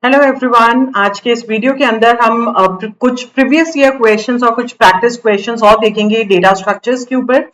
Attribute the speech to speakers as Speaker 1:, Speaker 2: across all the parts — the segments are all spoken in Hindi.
Speaker 1: Hello everyone. आज के इस वीडियो के अंदर हम कुछ प्रीवियस ईयर क्वेश्चंस और कुछ प्रैक्टिस क्वेश्चंस और देखेंगे डेटा स्ट्रक्चर्स के ऊपर।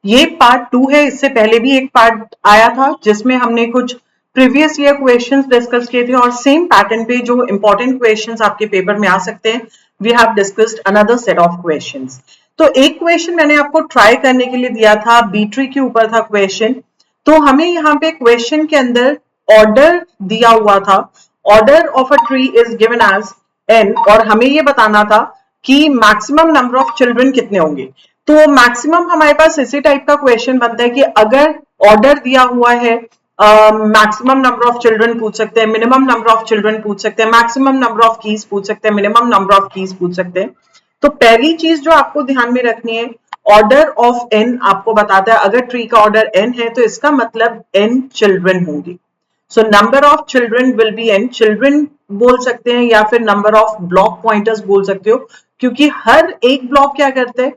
Speaker 1: ये पार्ट 2 है। इससे पहले भी एक पार्ट आया था जिसमें हमने कुछ प्रीवियस ईयर क्वेश्चंस डिस्कस किए थे और सेम पैटर्न पे जो इंपॉर्टेंट क्वेश्चंस आपके पेपर में आ सकते हैं, we have discussed another set of questions. तो एक क्वेश्चन मैंने आपको ट्राई करने के लिए दिया था, बी ट्री के ऊपर था क्वेश्चन। तो हमें यहाँ पे क्वेश्चन के अंदर ऑर्डर दिया हुआ था, order of a tree is given as n, और हमें ये बताना था कि मैक्सिमम नंबर ऑफ चिल्ड्रन कितने होंगे। तो मैक्सिमम हमारे पास इसी टाइप का क्वेश्चन बनता है कि अगर ऑर्डर दिया हुआ है, मैक्सिमम नंबर ऑफ चिल्ड्रन पूछ सकते हैं, मिनिमम नंबर ऑफ चिल्ड्रन पूछ सकते हैं, मैक्सिमम नंबर ऑफ कीज पूछ सकते हैं, मिनिमम नंबर ऑफ कीज पूछ सकते हैं। तो पहली चीज जो आपको ध्यान में रखनी है, ऑर्डर ऑफ n आपको बताता है अगर ट्री का ऑर्डर n है तो इसका मतलब n चिल्ड्रन होंगे। So number of children will be n। Children बोल सकते हैं या फिर नंबर ऑफ ब्लॉक पॉइंटर्स बोल सकते हो, क्योंकि हर एक ब्लॉक क्या करते हैं,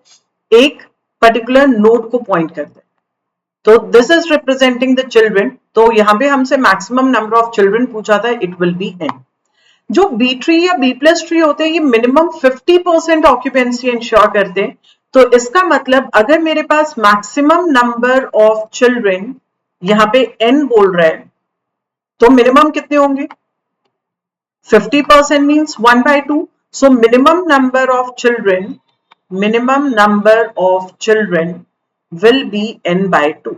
Speaker 1: एक पर्टिकुलर नोड को पॉइंट करते हैं। तो this is representing the children. तो यहाँ पे हमसे मैक्सिमम नंबर ऑफ चिल्ड्रन पूछा था, इट विल बी n। जो बी ट्री या बी प्लस ट्री होते हैं, ये मिनिमम 50% ऑक्यूपेंसी इंश्योर करते हैं। तो इसका मतलब अगर मेरे पास मैक्सिमम नंबर ऑफ चिल्ड्रन यहाँ पे n बोल रहा है, तो मिनिमम कितने होंगे? 50% means 1/2। So minimum number of children will be n/2।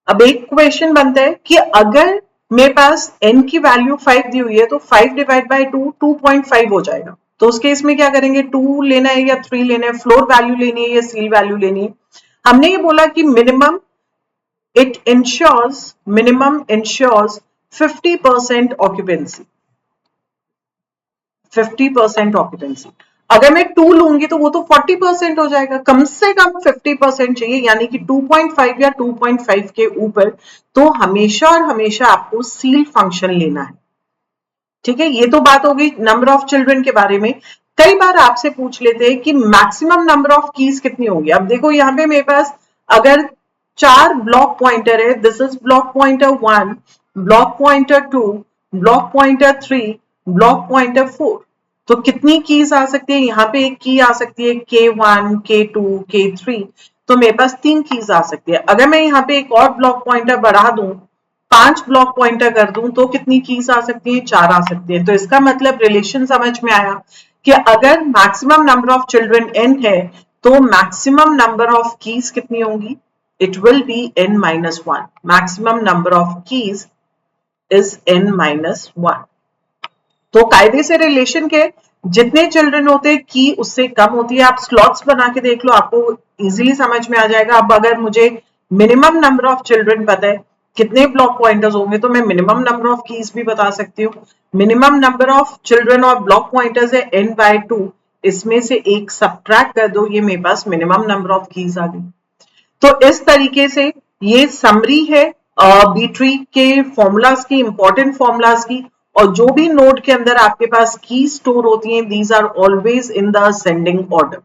Speaker 1: अब एक क्वेश्चन बनता है कि अगर मेरे पास n की वैल्यू 5 दी हुई है तो 5 डिवाइड बाई 2 2.5 हो जाएगा। तो उस केस में क्या करेंगे, 2 लेना है या 3 लेना है, फ्लोर वैल्यू लेनी है या सील वैल्यू लेनी है। हमने ये बोला कि minimum ensures 50% occupancy। 50% ऑक्यूपेंसी। अगर मैं 2 लूंगी तो वो तो 40% हो जाएगा, कम से कम 50% चाहिए, यानी कि 2.5 या 2.5 के ऊपर। तो हमेशा और हमेशा आपको सील फंक्शन लेना है। ठीक है, ये तो बात हो गई नंबर ऑफ चिल्ड्रन के बारे में। कई बार आपसे पूछ लेते हैं कि मैक्सिमम नंबर ऑफ कीज कितनी होगी। अब देखो यहाँ पे मेरे पास अगर 4 ब्लॉक पॉइंटर है, this is block pointer 1, block pointer 2, block pointer 3, block pointer 4। तो कितनी कीज आ सकती है? यहाँ पे एक की आ सकती है K1, K2, K3। तो मेरे पास 3 कीज आ सकती है। अगर मैं यहाँ पे एक और ब्लॉक पॉइंटर बढ़ा दूं, 5 ब्लॉक पॉइंटर कर दूं, तो कितनी कीज आ सकती है? 4 आ सकती है। तो इसका मतलब रिलेशन समझ में आया कि अगर maximum number of children n है तो मैक्सिमम नंबर ऑफ कीज कितनी होंगी? It will B n-1। Maximum number of keys is n-1। तो कायदे से रिलेशन के जितने चिल्ड्रन होते हैं की उससे कम होती है। आप स्लॉट्स बना के देख लो, आपको इजीली समझ में आ जाएगा। अब अगर मुझे मिनिमम नंबर ऑफ चिल्ड्रन पता है, कितने ब्लॉक पॉइंटर्स होंगे, तो मैं मिनिमम नंबर ऑफ कीज भी बता सकती हूँ। मिनिमम नंबर ऑफ चिल्ड्रन और ब्लॉक पॉइंटर्स है n/2। इसमें से एक सब्ट्रैक्ट कर दो, ये मेरे पास मिनिमम नंबर ऑफ कीज आ गई। तो इस तरीके से ये समरी है बी ट्री के फॉर्मूलाज की, इंपॉर्टेंट फॉर्मूलाज की। और जो भी नोड के अंदर आपके पास की स्टोर होती हैं, these are always in the ascending order.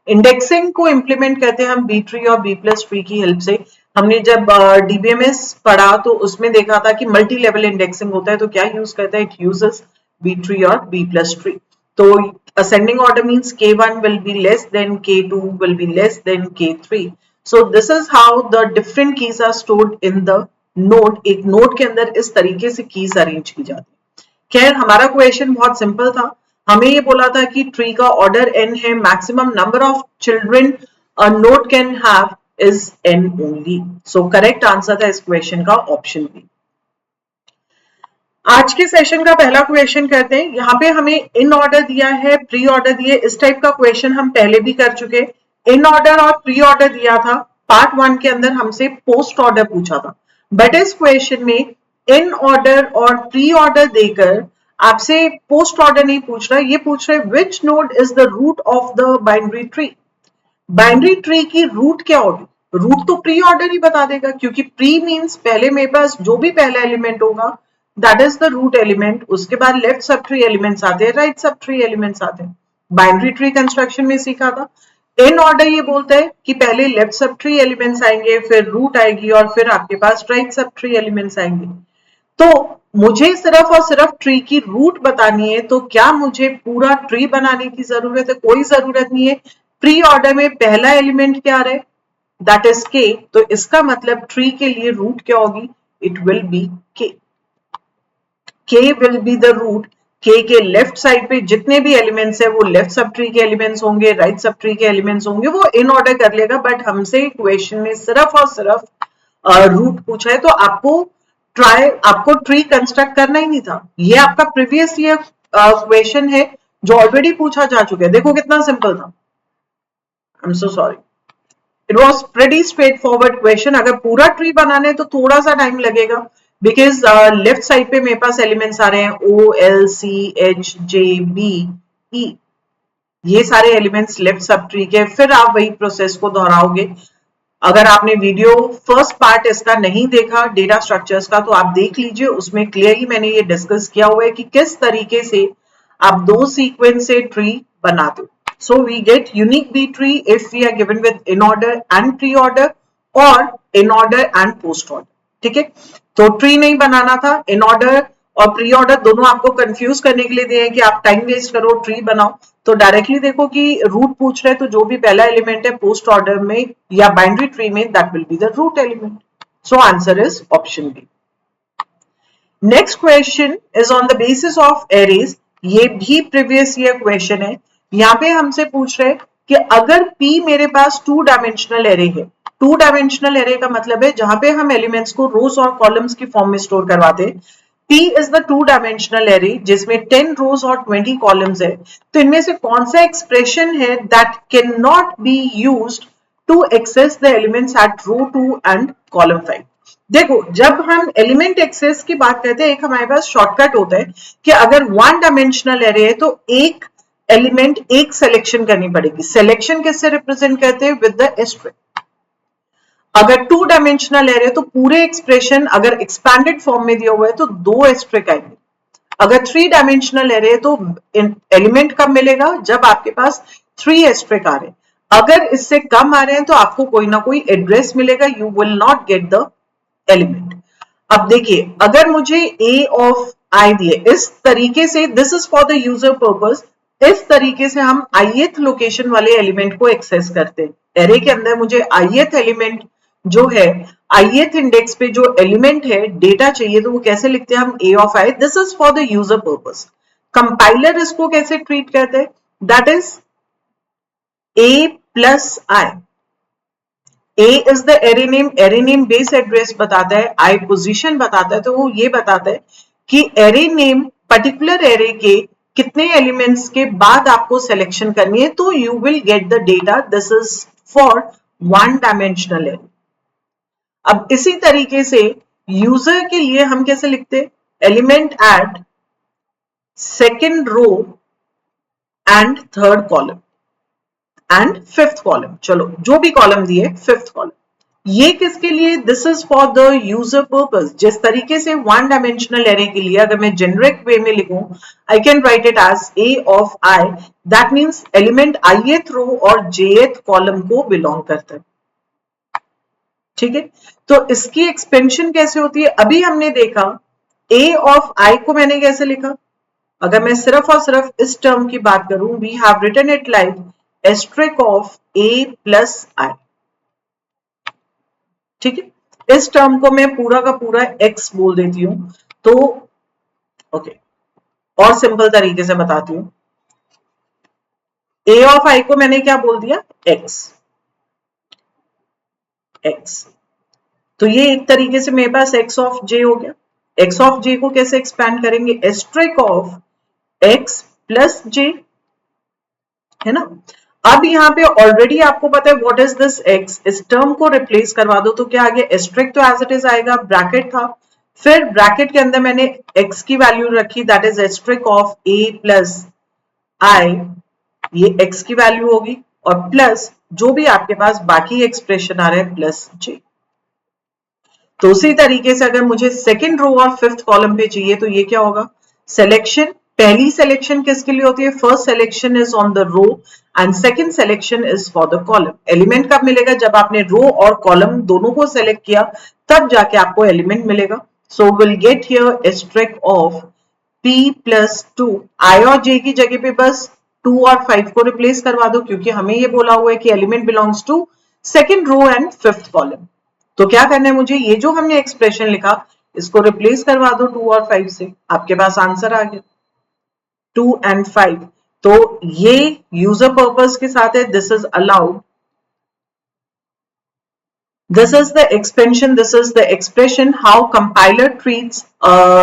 Speaker 1: Indexing को इंप्लीमेंट करते हैं हम बी ट्री और बी प्लस ट्री की हेल्प से। हमने जब डीबीएमएस पढ़ा तो उसमें देखा था कि मल्टी लेवल इंडेक्सिंग होता है, तो क्या यूज करता है? इट यूजेस बी ट्री और बी प्लस ट्री। तो ascending order means K1 will be less than K2 will be less than K3। So this is how the different keys are stored in the node। एक नोड के अंदर इस तरीके से कीज अरेंज की जाती है। खैर, हमारा क्वेश्चन बहुत सिंपल था। हमें ये बोला था कि ट्री का ऑर्डर n है, maximum number of children a node can have is n only. So correct answer था इस क्वेश्चन का ऑप्शन बी। आज के सेशन का पहला क्वेश्चन करते हैं। यहाँ पे हमें इन ऑर्डर दिया है, प्री ऑर्डर दिए। इस टाइप का क्वेश्चन हम पहले भी कर चुके। इन ऑर्डर और प्री ऑर्डर दिया था, पार्ट 1 के अंदर हमसे पोस्ट ऑर्डर पूछा था। बट इस क्वेश्चन में इन ऑर्डर और प्री ऑर्डर देकर आपसे पोस्ट ऑर्डर नहीं पूछ रहा, ये पूछ रहे which node is the root of the binary tree. Binary tree की रूट क्या होगी? रूट तो प्री ऑर्डर ही बता देगा, क्योंकि प्री मींस पहले मेरे पास जो भी पहला एलिमेंट होगा that is the root element. उसके बाद लेफ्ट सब ट्री एलिमेंट्स आते हैं, राइट सब ट्री एलिमेंट्स आते हैं। बाइनरी ट्री कंस्ट्रक्शन में सीखा था। इन ऑर्डर ये बोलता है कि पहले लेफ्ट सब ट्री एलिमेंट्स आएंगे, फिर रूट आएगी और फिर आपके पास राइट सब ट्री एलिमेंट्स आएंगे। तो मुझे सिर्फ और सिर्फ ट्री की रूट बतानी है, तो क्या मुझे पूरा ट्री बनाने की जरूरत है? कोई जरूरत नहीं है। ट्री ऑर्डर में पहला एलिमेंट क्या रहे, दैट इज के, तो इसका मतलब ट्री के लिए रूट क्या होगी, इट विल बी के। के विल बी द रूट। के लेफ्ट साइड पे जितने भी एलिमेंट्स है वो लेफ्ट सब ट्री के एलिमेंट्स होंगे, राइट सब ट्री के एलिमेंट्स होंगे, वो इन ऑर्डर कर लेगा। बट हमसे क्वेश्चन में सिर्फ और सिर्फ रूट पूछा है, तो आपको ट्री कंस्ट्रक्ट करना ही नहीं था। ये आपका प्रीवियस ईयर क्वेश्चन है जो ऑलरेडी पूछा जा चुका है। देखो कितना सिंपल था। I am so sorry, it was pretty straight forward question. अगर पूरा ट्री बनाने तो थोड़ा सा टाइम लगेगा, बिकॉज लेफ्ट साइड पे मेरे पास एलिमेंट्स आ रहे हैं O L C H J B E, ये सारे एलिमेंट्स लेफ्ट सब ट्री के। फिर आप वही प्रोसेस को दोहराओगे। अगर आपने वीडियो फर्स्ट पार्ट इसका नहीं देखा डेटा स्ट्रक्चर्स का, तो आप देख लीजिए, उसमें क्लियरली मैंने ये डिस्कस किया हुआ है कि किस तरीके से आप दो सीक्वेंस से ट्री बनाते हो। So we get unique B tree if we are given with in order and pre-order or in order and post-order. ठीक है, तो ट्री नहीं बनाना था, इन ऑर्डर और प्री ऑर्डर दोनों आपको कंफ्यूज करने के लिए दिए हैं कि आप टाइम वेस्ट करो, ट्री बनाओ। तो डायरेक्टली देखो कि रूट पूछ रहे हैं, तो जो भी पहला एलिमेंट है पोस्ट ऑर्डर में या बाइनरी ट्री में, that will be the root element. So answer is option B. Next question is on the basis of arrays. ये भी प्रीवियस ईयर क्वेश्चन है। यहाँ पे हमसे पूछ रहे कि अगर P मेरे पास 2 डायमेंशनल एरे है, 2 डायमेंशनल एरे का मतलब है जहां पे हम एलिमेंट्स को रोज और कॉलम्स की फॉर्म में स्टोर करवाते हैं। P is the 2 dimensional array जिसमें 10 रोज और 20 कॉलम्स है। तो इनमें से कौन सा एक्सप्रेशन है that can not be used to access the elements at row 2 and column 5? देखो, जब हम एलिमेंट एक्सेस की बात करते हैं, एक हमारे पास शॉर्टकट होता है कि अगर 1 डायमेंशनल एरे है तो एक एलिमेंट एक सिलेक्शन करनी पड़ेगी। सिलेक्शन किससे रिप्रेजेंट करते हैं, विद द एस्टेरिस्क। अगर 2 डायमेंशनल एरे तो पूरे एक्सप्रेशन अगर एक्सपैंडेड फॉर्म में दिया हुआ है तो 2 एस्टेरिस्क आएंगे। अगर 3 डायमेंशनल एरे तो एलिमेंट कब मिलेगा, जब आपके पास 3 एस्टेरिस्क आ रहे हैं। अगर इससे कम आ रहे हैं तो आपको कोई ना कोई एड्रेस मिलेगा, you will not get the element. अब देखिए, अगर मुझे ए ऑफ आई दिए इस तरीके से, this is for the user purpose, इस तरीके से हम ith लोकेशन वाले एलिमेंट को एक्सेस करते हैं। एरे के अंदर मुझे ith एलिमेंट जो है, ith इंडेक्स पे जो एलिमेंट है डेटा चाहिए, तो वो कैसे लिखते हैं हम, a of i। This is for the user purpose. Compiler इसको कैसे ट्रीट करते हैं, that is a plus i। A is the array name base address बताता है, I पोजीशन बताता है। तो वो ये बताता है कि एरे नेम पर्टिकुलर एरे के कितने एलिमेंट्स के बाद आपको सिलेक्शन करनी है, तो you will get the data. This is for 1 dimensional array. अब इसी तरीके से यूजर के लिए हम कैसे लिखते हैं, element at second row and third column and 5th column, चलो जो भी कॉलम दिए 5th कॉलम। ये किसके लिए, this is for the user purpose. जिस तरीके से 1 डायमेंशनल एरे के लिए अगर मैं जेनरिक वे में लिखूं, I can write it as a of i, that means element ith row और jth कॉलम को बिलोंग करता है। ठीक है, तो इसकी एक्सपेंशन कैसे होती है, अभी हमने देखा a ऑफ i को मैंने कैसे लिखा। अगर मैं सिर्फ और सिर्फ इस टर्म की बात करूं, we have written it like asterisk of a plus i। ठीक है, इस टर्म को मैं पूरा का पूरा x बोल देती हूं। तो ओके, और सिंपल तरीके से बताती हूं, a ऑफ i को मैंने क्या बोल दिया, x। तो ये एक तरीके से मेरे पास x ऑफ j हो गया। x ऑफ j को कैसे एक्सपैंड करेंगे, asterisk of x plus j, है ना। अब यहाँ पे ऑलरेडी आपको पता है व्हाट इज दिस x, इस टर्म को रिप्लेस करवा दो तो क्या आ गया, एस्टेरिस्क तो एज इट इज आएगा, ब्रैकेट था, फिर ब्रैकेट के अंदर मैंने x की वैल्यू रखी, that is asterisk of a plus i, ये x की वैल्यू होगी, और प्लस जो भी आपके पास बाकी एक्सप्रेशन आ रहा है प्लस j। तो उसी तरीके से अगर मुझे सेकेंड रो और 5th कॉलम पे चाहिए, तो ये क्या होगा, सिलेक्शन। पहली सिलेक्शन किसके लिए होती है, first selection is on the row and second selection is for the column. Element कब मिलेगा, जब आपने रो और कॉलम दोनों को सेलेक्ट किया, तब जाके आपको एलिमेंट मिलेगा। So we'll get here asterisk of p plus 2. I और j की जगह पे बस 2 और 5 को रिप्लेस करवा दो, क्योंकि हमें ये बोला हुआ है कि element belongs to second row and fifth column. तो क्या करना है मुझे, ये जो हमने एक्सप्रेशन लिखा इसको रिप्लेस करवा दो 2 और 5 से, आपके पास आंसर आ गया 2 and 5। तो ये यूजर पर्पस के साथ है, this is allowed, this is the expansion, this is the expression how compiler treats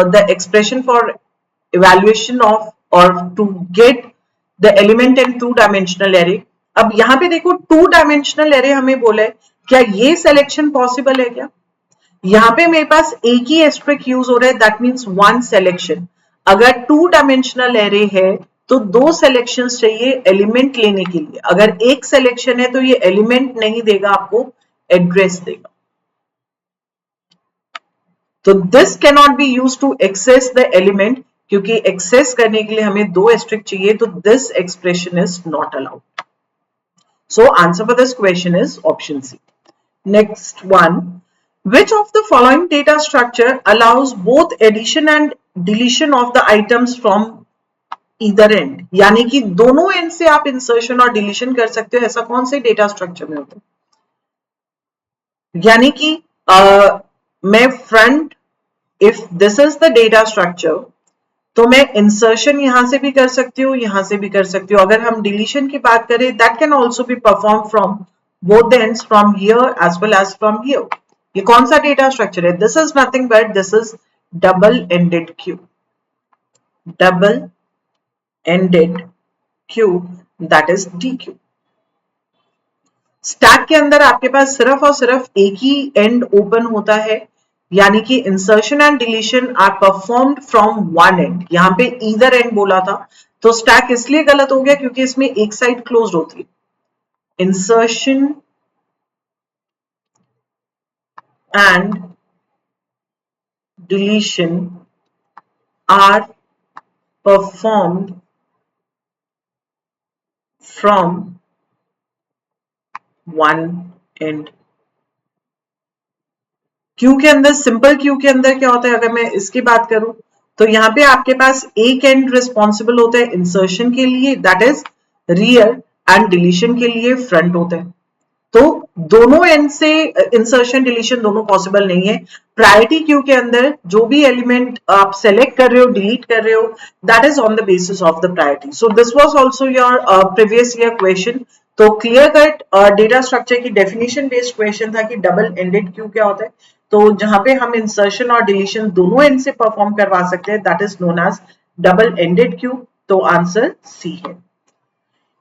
Speaker 1: the expression for evaluation of or to get the element in two dimensional array। अब यहां पे देखो टू डायमेंशनल एरे हमें बोला है, क्या ये सिलेक्शन पॉसिबल है क्या? यहाँ पे मेरे पास एक ही एस्ट्रिक यूज हो रहा है, दैट मीन्स वन सिलेक्शन। अगर टू डायमेंशनल एरे है तो दो सिलेक्शंस चाहिए एलिमेंट लेने के लिए, अगर एक सिलेक्शन है तो ये एलिमेंट नहीं देगा, आपको एड्रेस देगा। तो this can not be use to access the element, क्योंकि एक्सेस करने के लिए हमें दो एस्ट्रिक चाहिए, तो this expression is not allowed. So answer for this question is option C. Next one, which of the following data structure allows both addition and deletion of the items from either end? यानी कि दोनों एंड से आप इंसर्शन और डिलीशन कर सकते हो, ऐसा कौन से डेटा स्ट्रक्चर में होता है? यानी कि मैं front, if this is the data structure, तो मैं इंसर्शन यहां से भी कर सकती हूँ, यहां से भी कर सकती हूँ। अगर हम डिलीशन की बात करें, that can also be perform from both the ends, from here as well as from here. ये कौन सा डेटा स्ट्रक्चर है? This is nothing but this is double ended queue, double ended queue, that is D queue. Stack के अंदर आपके पास सिर्फ और सिर्फ एक ही एंड ओपन होता है, यानी कि insertion and deletion are performed from one end. यहां पे ईदर एंड बोला था, तो स्टैक इसलिए गलत हो गया क्योंकि इसमें एक साइड क्लोज होती है। Insertion and deletion are performed from one end। Q के अंदर, सिंपल क्यू के अंदर क्या होता है, अगर मैं इसकी बात करूं तो यहाँ पे आपके पास एक एंड रिस्पॉन्सिबल होता है इंसर्शन के लिए, that is rear, and deletion के लिए फ्रंट होता है। तो दोनों एंड से इंसर्शन डिलीशन दोनों पॉसिबल नहीं है। प्रायोरिटी क्यू के अंदर जो भी एलिमेंट आप सेलेक्ट कर रहे हो, डिलीट कर रहे हो, that is on the basis of the priority. So this was also your previous year question. तो क्लियर कट डेटा स्ट्रक्चर की डेफिनेशन बेस्ड क्वेश्चन था कि डबल एंडेड क्यू क्या होता है। तो जहां पे हम इंसर्शन और डिलीशन दोनों एंड से परफॉर्म करवा सकते हैं, that is known as double ended queue. तो आंसर सी है।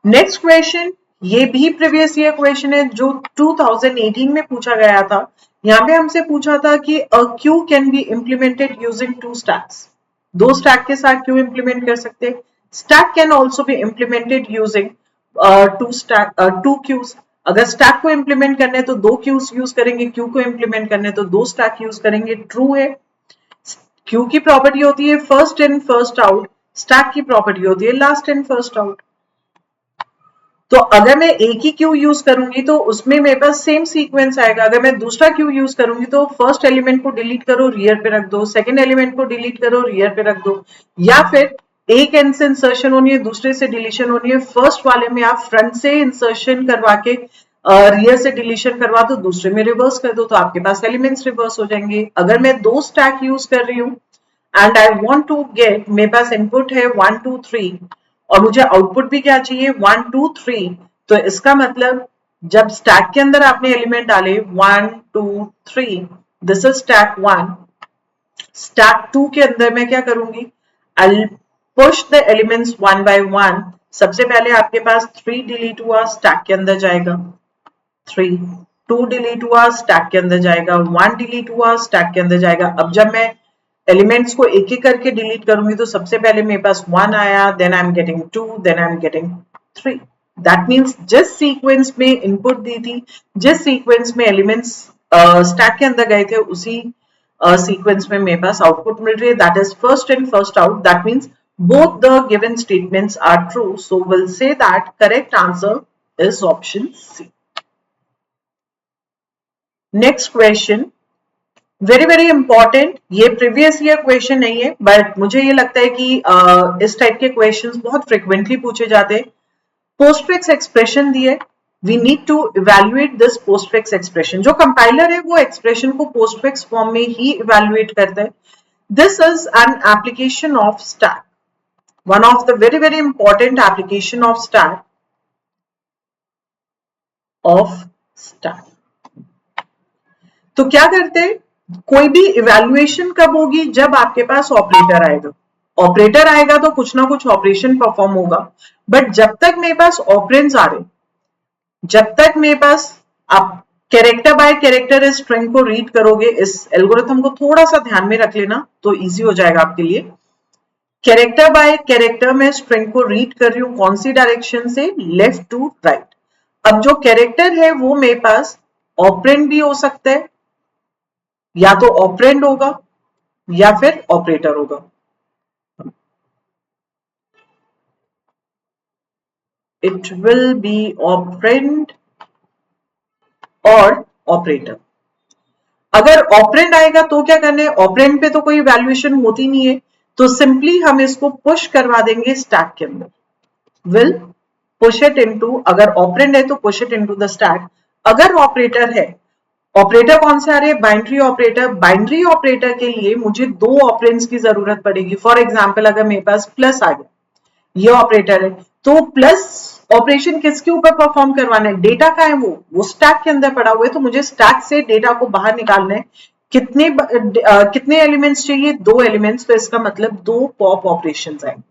Speaker 1: नेक्स्ट क्वेश्चन, ये भी प्रीवियस ईयर क्वेश्चन है जो 2018 में पूछा गया था। यहाँ पे हमसे पूछा था कि a queue can be implemented using two stacks. दो स्टैक के साथ क्यू इम्प्लीमेंट कर सकते हैं। Stack can also be implemented using two queues. अगर स्टैक को इम्प्लीमेंट करने हैं तो दो क्यूज यूज करेंगे, क्यू को इम्प्लीमेंट करने तो दो स्टैक यूज करेंगे। ट्रू है। क्यू की प्रॉपर्टी होती है first in first out, stack की प्रॉपर्टी होती है लास्ट इन फर्स्ट आउट। तो अगर मैं एक ही क्यू यूज करूंगी तो उसमें मेरे पास सेम सीक्वेंस आएगा। अगर मैं दूसरा क्यू यूज करूंगी तो फर्स्ट एलिमेंट को डिलीट करो, रियर पे रख दो, सेकंड एलिमेंट को डिलीट करो, रियर पे रख दो। या फिर एक एंड से इंसर्शन होनी है, दूसरे से डिलीशन होनी है, फर्स्ट वाले में आप फ्रंट से इंसर्शन करवा के रियर से डिलीशन करवा दो, दूसरे में रिवर्स कर दो, तो आपके पास एलिमेंट्स रिवर्स हो जाएंगे। अगर मैं दो स्टैक यूज कर रही हूँ and I want to get, मेरे पास इनपुट है 1 2 3 और मुझे आउटपुट भी क्या चाहिए 1 2 3, तो इसका मतलब जब स्टैक के अंदर आपने एलिमेंट डाले 1 2 3, दिस इज स्टैक 1। स्टैक 2 के अंदर मैं क्या करूंगी, I push the elements one by one. सबसे पहले आपके पास 3 डिलीट हुआ, स्टैक के अंदर जाएगा 3, 2 डिलीट हुआ, स्टैक के अंदर जाएगा 1, डिलीट हुआ, स्टैक के अंदर जाएगा। अब जब मैं एलिमेंट्स को एक एक करके डिलीट करूंगी तो सबसे पहले मेरे पास 1 आया, then I am getting 2, then I am getting 3। That means जिस सीक्वेंस में इनपुट दी थी, जिस सीक्वेंस में एलिमेंट्स स्टैक के अंदर गए थे, उसी सीक्वेंस में मेरे पास आउटपुट मिल रही है, that is first in first out. That means both the given statements are true, so we'll say that correct answer is option C. Next question, very very important, ये प्रीवियस ईयर क्वेश्चन नहीं है बट मुझे ये लगता है कि इस टाइप के क्वेश्चंस बहुत फ्रिक्वेंटली पूछे जाते हैं। पोस्टफिक्स एक्सप्रेशन दिए, we need to evaluate this postfix expression. जो कंपाइलर है वो एक्सप्रेशन को पोस्टफिक्स फॉर्म में ही इवेल्युएट करता है। This is an application of stack, one of the very very important application of stack. तो क्या करते हैं, कोई भी इवैल्यूएशन कब होगी, जब आपके पास ऑपरेटर आएगा। ऑपरेटर आएगा तो कुछ ना कुछ ऑपरेशन परफॉर्म होगा, बट जब तक मेरे पास ऑपरेंड्स आ रहे, जब तक मेरे पास आप कैरेक्टर बाय कैरेक्टर इस स्ट्रिंग को रीड करोगे, इस एल्गोरिथम को थोड़ा सा ध्यान में रख लेना तो इजी हो जाएगा आपके लिए। कैरेक्टर बाय कैरेक्टर में स्ट्रिंग को रीड कर रही हूं, कौन सी डायरेक्शन से, लेफ्ट टू राइट। अब जो कैरेक्टर है वो मेरे पास ऑपरेंड भी हो सकता है, या तो ऑपरेंड होगा या फिर ऑपरेटर होगा। इट विल बी ऑपरेंड और ऑपरेटर। अगर ऑपरेंड आएगा तो क्या करना है, ऑपरेंड पे तो कोई वैल्यूएशन होती नहीं है, तो सिंपली हम इसको पुश करवा देंगे स्टैक के अंदर। विल पुश इट इनटू, अगर ऑपरेंड है तो push it into the stack. अगर ऑपरेटर है, ऑपरेटर कौन से आ रहे हैं, बाइनरी ऑपरेटर। बाइनरी ऑपरेटर के लिए मुझे दो ऑपरेंड्स की जरूरत पड़ेगी। फॉर एग्जांपल अगर मेरे पास प्लस आ गया, ये ऑपरेटर है, तो प्लस ऑपरेशन किसके ऊपर परफॉर्म करवाना है, डेटा का है, वो स्टैक के अंदर पड़ा हुआ है, तो मुझे स्टैक से डेटा को बाहर निकालना है। कितने एलिमेंट्स चाहिए, दो एलिमेंट्स, तो इसका मतलब दो पॉप ऑपरेशन आएंगे,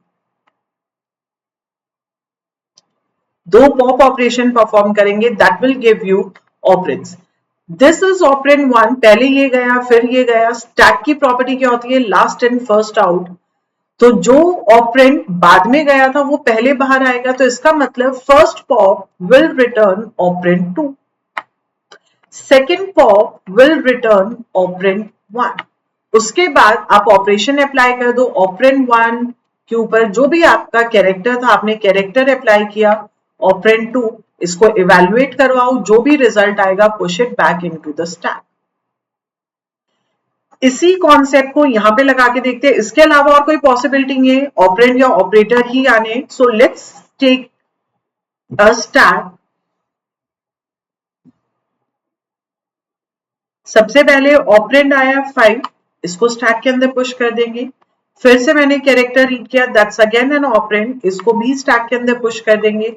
Speaker 1: दो पॉप ऑपरेशन परफॉर्म करेंगे, that will give you operands. This is operand one, पहले ये गया फिर ये गया। स्टैक की प्रॉपर्टी क्या होती है, लास्ट इन फर्स्ट आउट। तो जो ऑपरेंड बाद में गया था वो पहले बाहर आएगा, तो इसका मतलब first pop will return operand 2, second pop will return operand 1। उसके बाद आप ऑपरेशन अप्लाई कर दो ऑपरेंड 1 के ऊपर, जो भी आपका कैरेक्टर था आपने कैरेक्टर अप्लाई किया, ऑपरेंड 2, इसको इवेल्युएट करवाओ, जो भी रिजल्ट आएगा push it back into the stack. इसी कॉन्सेप्ट को यहां पे लगा के देखते हैं, इसके अलावा और कोई पॉसिबिलिटी नहीं है, ऑपरेंड या ऑपरेटर ही आने। So let's take a stack. सबसे पहले ऑपरेंड आया 5, इसको स्टैक के अंदर पुश कर देंगे। फिर से मैंने कैरेक्टर रीड किया, दैट्स अगेन एन ऑपरेंड, इसको भी स्टैक के अंदर पुश कर देंगे।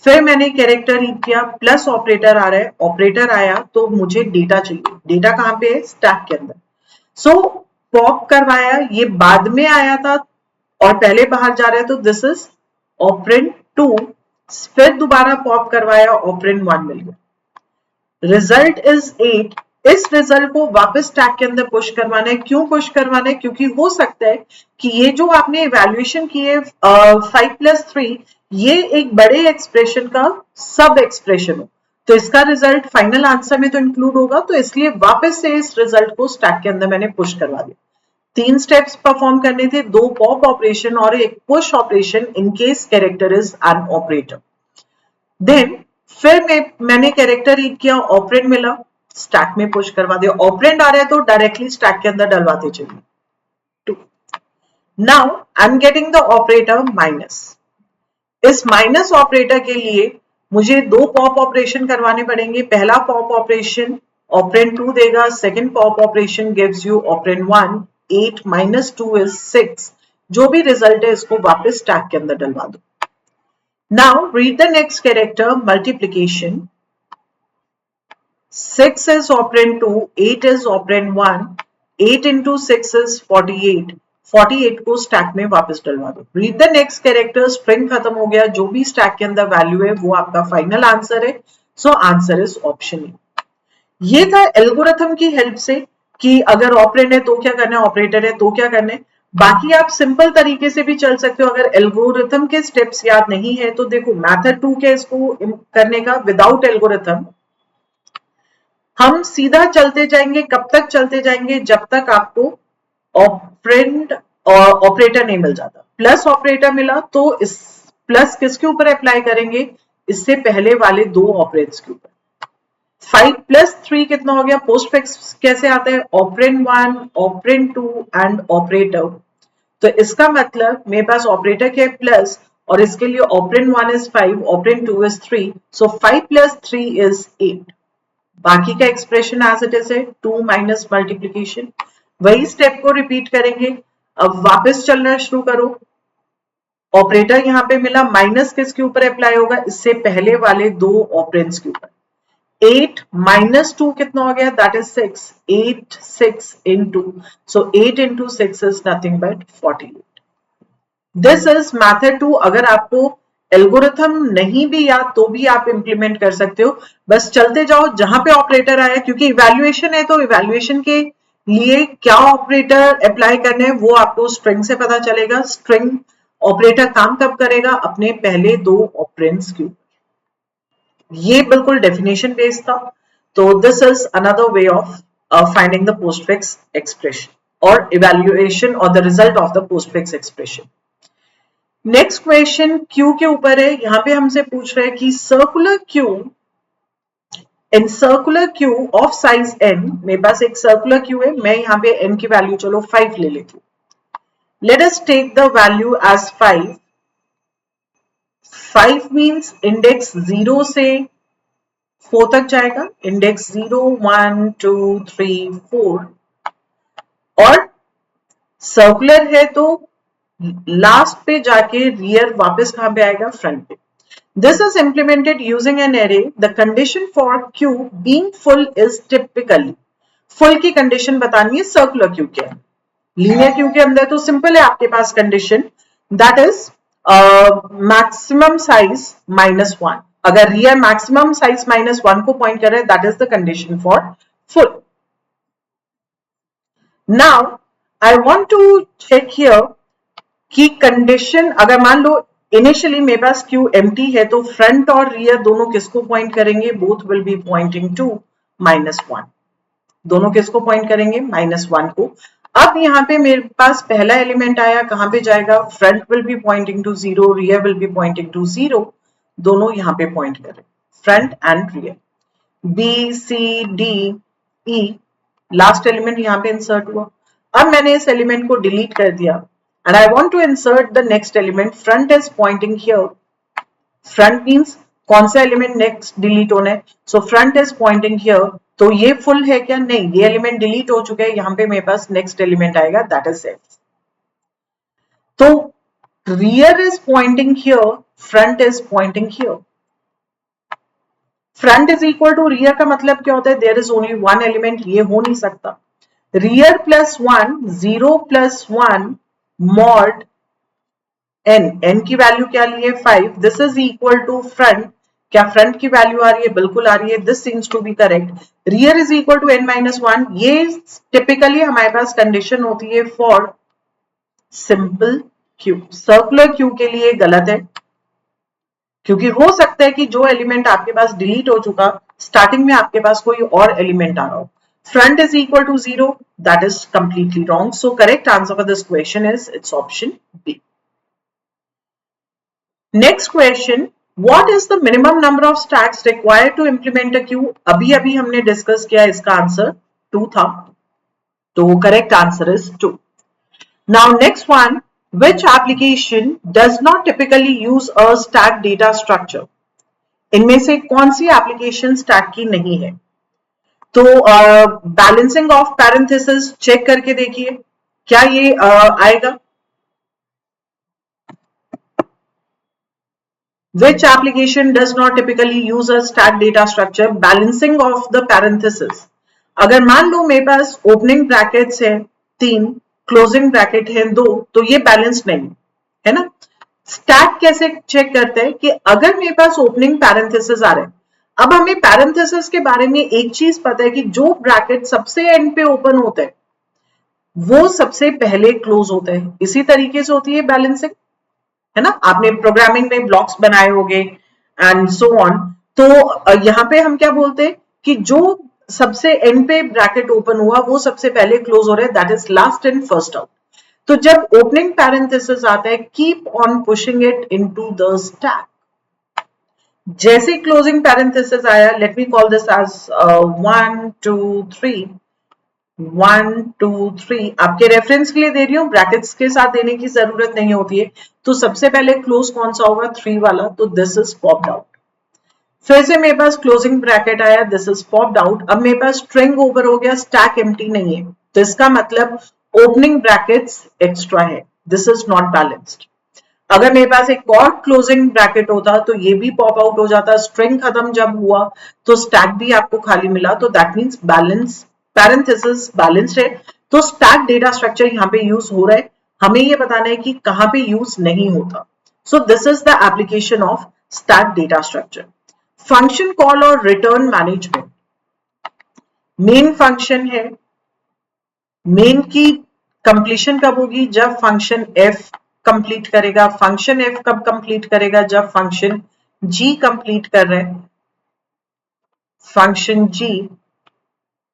Speaker 1: फिर मैंने कैरेक्टर रीड किया, प्लस ऑपरेटर आ रहा है, ऑपरेटर आया तो मुझे डेटा चाहिए, डेटा कहां पे है, स्टैक के अंदर। सो पॉप करवाया, ये बाद में आया था और पहले बाहर जा रहा है, तो दिस इज ऑपरेंड 2। फिर दोबारा पॉप करवाया, ऑपरेंड 1 मिल गया, रिजल्ट इज 8। इस रिजल्ट को वापस स्टैक के अंदर पुश करवाना है। क्यों पुश करवाना है, क्योंकि हो सकता है कि ये जो आपने इवैल्यूएशन की है 5+3, ये एक बड़े एक्सप्रेशन का सब एक्सप्रेशन हो, तो इसका रिजल्ट फाइनल आंसर में तो इंक्लूड होगा, तो इसलिए वापस से इस रिजल्ट को स्टैक के अंदर मैंने पुश करवा दिया। 3 स्टेप्स परफॉर्म करने थे, 2 पॉप ऑपरेशन और एक push operation in case character is an operator. Then फिर मैंने कैरेक्टर रीड किया, ऑपरेंड मिला, स्टैक में पुश करवा दिया। ऑपरेंड आ रहा है तो डायरेक्टली स्टैक के अंदर डलवाते चलिए 2। Now I am getting the operator minus. इस माइनस ऑपरेटर के लिए मुझे 2 पॉप ऑपरेशन करवाने पड़ेंगे। पहला पॉप ऑपरेशन ऑपरेंड 2 देगा, second pop operation gives you operand 1। 8 - 2 is 6। जो भी रिजल्ट है इसको वापस स्टैक के अंदर डलवा दो। Now read the next character, multiplication. 6 is operand 2, 8 is operand 1, 8 into 6 is 48, 48 को स्टैक में वापस डलवा दो। Read the next character, string खत्म हो गया, जो भी स्टैक के अंदर वैल्यू है वो आपका फाइनल आंसर है। सो आंसर इज ऑप्शन ए। ये था एल्गोरिथम की हेल्प से कि अगर ऑपरेंड है तो क्या करना है, ऑपरेटर है तो क्या करना है। बाकी आप सिंपल तरीके से भी चल सकते हो, अगर एल्गोरिथम के स्टेप्स याद नहीं है तो देखो मेथड 2 के इसको करने का विदाउट एल्गोरिथम हम सीधा चलते जाएंगे। कब तक चलते जाएंगे, जब तक आपको ऑपरेंड और ऑपरेटर नहीं मिल जाता। प्लस ऑपरेटर मिला तो इस प्लस किसके ऊपर अप्लाई करेंगे, इससे पहले वाले 2 ऑपरेंड्स के ऊपर। 5 प्लस 3 कितना हो गया? पोस्ट फिक्स कैसे आता है? Operand 1, operand 2 and operator. तो इसका मतलब मेरे पास ऑपरेटर के प्लस और इसके लिए operand 1 is 5, operand 2 is 3, so 5 plus 3 is 8। बाकी का एक्सप्रेशन एज इट इज है 2 माइनस मल्टीप्लीकेशन। वही स्टेप को रिपीट करेंगे। अब वापस चलना शुरू करो। ऑपरेटर यहां पे मिला, माइनस किसके ऊपर अप्लाई होगा? इससे पहले वाले दो ऑपरेंड्स के ऊपर। 8 माइनस 2 कितना हो गया? That is 6। 8 6 into, so 8 into 6 is nothing but 48. This is method 2। अगर आपको एल्गोरिथम नहीं भी याद तो भी आप इंप्लीमेंट कर सकते हो। बस चलते जाओ जहां पे ऑपरेटर आया, क्योंकि इवैल्यूएशन है तो इवैल्यूएशन के लिए क्या ऑपरेटर अप्लाई करने हैं वो आपको स्ट्रिंग से पता चलेगा। स्ट्रिंग ऑपरेटर काम कब करेगा? अपने पहले दो ऑपरेंड्स के ऊपर। ये बिल्कुल डेफिनेशन बेस्ड था। तो this is another way of finding the postfix expression और इवैल्यूएशन और the result of the postfix expression. Next question Q के ऊपर है। यहां पे हमसे पूछ रहे हैं कि circular queue, in circular queue of size n, मेरे पास एक सर्कुलर क्यू है, मैं यहां पे n की वैल्यू चलो 5 ले लेती हूं। Let us take the value as 5। 5 means index 0 से 4 तक जाएगा। इंडेक्स 0 1 2 3 4 और सर्कुलर है तो लास्ट पे जाके रियर वापस कहां पे आएगा? फ्रंट पे। This is implemented using an array. The condition for Q being full is typically, full की कंडीशन बतानी है सर्कुलर क्यू के अंदर। लीनियर क्यू के अंदर तो सिंपल है, आपके पास condition that is maximum size -1। अगर रियर मैक्सिमम साइज -1 को पॉइंट कर रहे हैं, that is the condition for full. Now I want to check here कि कंडीशन, अगर मान लो इनिशियली मेरे पास क्यू एम्प्टी है तो फ्रंट और रियर दोनों किसको पॉइंट करेंगे? Both will be pointing to -1। दोनों किसको पॉइंट करेंगे? -1 को। अब यहाँ पे मेरे पास पहला एलिमेंट आया, कहां पे जाएगा? Front will be pointing to 0, rear will be pointing to 0। दोनों यहाँ पे पॉइंट करें, front and rear. B C D E, last element यहाँ पे इंसर्ट हुआ। अब मैंने इस एलिमेंट को डिलीट कर दिया and I want to insert the next element. Front is pointing here. Front means कौन सा एलिमेंट नेक्स्ट डिलीट होना है? So front is pointing here. तो ये फुल है क्या? नहीं, ये एलिमेंट डिलीट हो चुके हैं। यहाँ पे मेरे पास नेक्स्ट एलिमेंट आएगा, दैट इज F. तो rear is pointing here, front is pointing here. Front is equal to rear का मतलब क्या होता है? There is only one element. ये हो नहीं सकता। Rear plus 1, 0 plus 1 mod n की वैल्यू क्या ली है? 5। This is equal to front. क्या फ्रंट की वैल्यू आ रही है? बिल्कुल आ रही है। This seems to be correct. Rear is equal to n-1। ये टिपिकली हमारे पास कंडीशन होती है for simple queue. Circular queue के लिए गलत है, क्योंकि हो सकता है कि जो एलिमेंट आपके पास डिलीट हो चुका, स्टार्टिंग में आपके पास कोई और एलिमेंट आ रहा हो। Front is equal to 0. That is completely wrong. So correct answer for this question is it's option B. Next question. What is the minimum number of stacks required to implement a queue? अभी हमने डिस्कस किया, इसका आंसर 2 था। तो correct answer is 2. Now next one. Which application does not typically use a stack data structure? इनमें से कौन सी एप्लीकेशन स्टैक की नहीं है? तो बैलेंसिंग ऑफ पैरेंथेसिस चेक करके देखिए, क्या ये आएगा? Which application does not typically use a stack data structure? Balancing of the parenthesis. अगर मान लो मेरे पास ओपनिंग ब्रैकेट्स है 3, क्लोजिंग ब्रैकेट है 2, तो ये बैलेंस नहीं है ना। स्टैक कैसे चेक करते हैं कि अगर मेरे पास ओपनिंग पैरेंथेसिस आ रहे हैं, अब हमें पैरेंथेसिस के बारे में एक चीज पता है कि जो ब्रैकेट सबसे एंड पे ओपन होता है वो सबसे पहले क्लोज होता है। इसी तरीके से होती है बैलेंसिंग, है ना। आपने प्रोग्रामिंग में ब्लॉक्स बनाए होंगे एंड सो ऑन। तो यहाँ पे हम क्या बोलते हैं कि जो सबसे एंड पे ब्रैकेट ओपन हुआ वो सबसे पहले क्लोज हो रहा है, that is last in first out. तो जब ओपनिंग पैरेंथेसिस आता है, keep on pushing it into the stack. जैसे क्लोजिंग पैरेंथेसिस आया, let me call this as 1 2 3, 1 2 3, आपके रेफरेंस के लिए दे रही हूँ, ब्रैकेट्स के साथ देने की जरूरत नहीं होती है। तो सबसे पहले क्लोज कौन सा होगा, 3 वाला, तो दिस इज पॉप्ड आउट। फिर से मेरे पास क्लोजिंग ब्रैकेट आया, दिस इज पॉप्ड आउट। अब मेरे पास स्ट्रिंग ओवर हो गया, स्टैक एम्प्टी नहीं है, तो इसका मतलब ओपनिंग ब्रैकेट्स एक्स्ट्रा है, दिस इज नॉट बैलेंस्ड। अगर मेरे पास एक और क्लोजिंग ब्रैकेट होता तो ये भी पॉप आउट हो जाता, स्ट्रिंग खत्म जब हुआ तो स्टैक भी आपको खाली मिला, तो that means balance, parenthesis balanced है। तो स्टैक डेटा स्ट्रक्चर यहाँ पे यूज हो रहा है, हमें ये बताना है कि कहां पे यूज नहीं होता। सो this is the application of stack data structure. Function call और रिटर्न मैनेजमेंट, मेन फंक्शन है, मेन की कंप्लीशन कब होगी, जब फंक्शन एफ कंप्लीट करेगा। फंक्शन एफ कब कंप्लीट करेगा, जब फंक्शन जी कंप्लीट कर रहे हैं। फंक्शन जी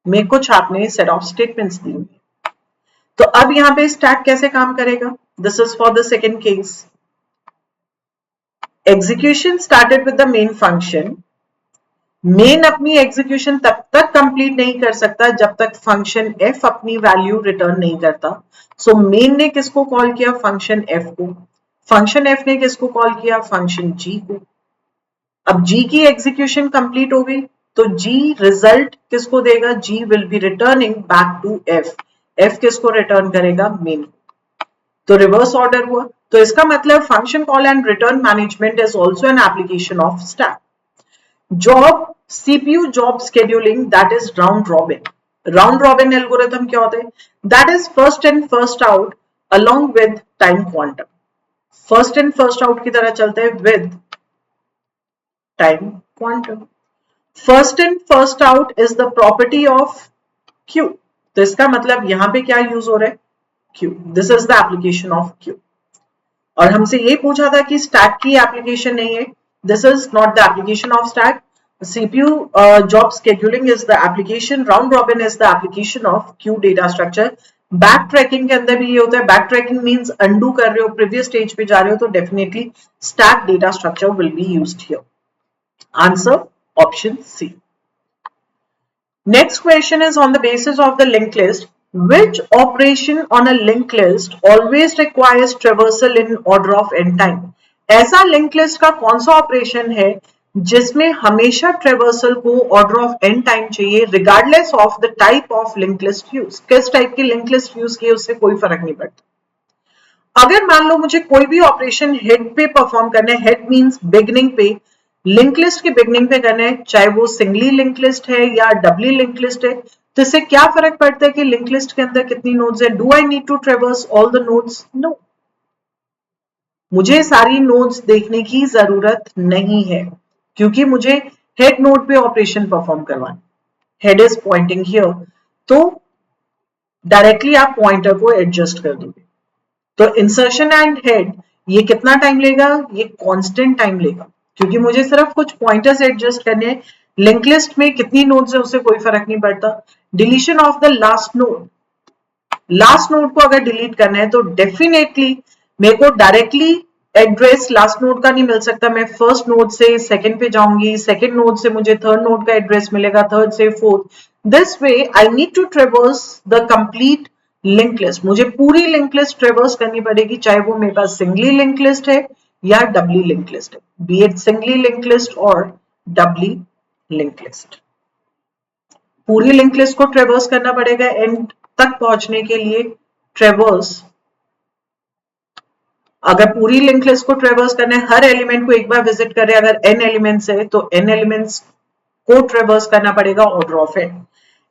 Speaker 1: में कुछ आपने सेट ऑफ स्टेटमेंट्स दी हुई। तो अब यहां पे स्टैक कैसे काम करेगा, this is for the second case. Execution started with the main function, main अपनी एग्जीक्यूशन तब तक कंप्लीट नहीं कर सकता जब तक फंक्शन एफ अपनी वैल्यू रिटर्न नहीं करता। सो मेन ने किसको कॉल किया, फंक्शन एफ को। फंक्शन एफ ने किसको कॉल किया, फंक्शन जी को। अब जी की एग्जीक्यूशन कंप्लीट हो गई, तो जी रिजल्ट किसको देगा, G will be returning back to F. F किसको रिटर्न करेगा, मेन। तो रिवर्स ऑर्डर हुआ, तो इसका मतलब function call and return management is also an application of stack. Job, CPU job scheduling, that is round robin. Round robin algorithm क्या होता है, that is first in first out along with time quantum. First in first out की तरह चलते हैं with time quantum. First in first out is the property of Q. तो इसका मतलब यहां पे क्या यूज हो रहा है, Q. This is the application of Q. और हमसे ये पूछा था कि स्टैक की एप्लीकेशन नहीं है, this is not the application of stack. CPU job scheduling is the application, round robin is the application of Q data structure. Back tracking के अंदर भी ये होता है, बैक ट्रैकिंग मींस अंडू कर रहे हो, प्रीवियस स्टेज पे जा रहे हो, तो definitely stack data structure will be used here. Answer option C. Next question is on the basis of the linked list. Which operation on a linked list always requires traversal in order of n time? ऐसा linked list का कौन सा ऑपरेशन है जिसमें हमेशा ट्रेवर्सल को ऑर्डर ऑफ n टाइम चाहिए, regardless of the type of link list use. किस टाइप की लिंक लिस्ट यूज की उससे कोई फर्क नहीं पड़ता। अगर मान लो मुझे कोई भी ऑपरेशन हेड पे परफॉर्म करना है, हेड मींस बिगनिंग पे, लिंक लिस्ट के बिगनिंग पे करना है, चाहे वो सिंगली लिंक लिस्ट है या डबली लिंक लिस्ट है, तो इससे क्या फर्क पड़ता है कि लिंक लिस्ट के अंदर कितनी नोड्स है। Do I need to traverse all the nodes, no, मुझे सारी नोड्स देखने की जरूरत नहीं है, क्योंकि मुझे हेड नोड पे ऑपरेशन परफॉर्म करवाना, हेड इज पॉइंटिंग हियर, तो डायरेक्टली आप पॉइंटर को एडजस्ट कर दोगे। तो इंसर्शन एंड हेड ये कितना टाइम लेगा, ये कांस्टेंट टाइम लेगा, क्योंकि मुझे सिर्फ कुछ पॉइंटर्स एडजस्ट करने हैं। लिंक लिस्ट में कितनी नोड्स है उससे कोई फर्क नहीं पड़ता। Deletion of the last node, last node को अगर डिलीट करना है तो डेफिनेटली मेरे को डायरेक्टली एड्रेस लास्ट नोड का नहीं मिल सकता, मैं फर्स्ट नोड से सेकंड पे जाऊंगी, सेकंड नोड से मुझे थर्ड नोड का एड्रेस मिलेगा, थर्ड से fourth. This way I need to traverse the complete link list, मुझे पूरी लिंक लिस्ट ट्रेवर्स करनी पड़ेगी, चाहे वो मेरे पास सिंगली लिंक लिस्ट है या डबली लिंक लिस्ट है, B it singly link list और डबली लिंक लिस्ट। पूरी लिंक लिस्ट को ट्रेवर्स करना पड़ेगा एंड तक पहुंचने के लिए। ट्रेवर्स, अगर पूरी लिंक लिस्ट को ट्रेवर्स करना है, हर एलिमेंट को एक बार विजिट करें, अगर n एलिमेंट्स है तो n एलिमेंट्स को ट्रेवर्स करना पड़ेगा order of n।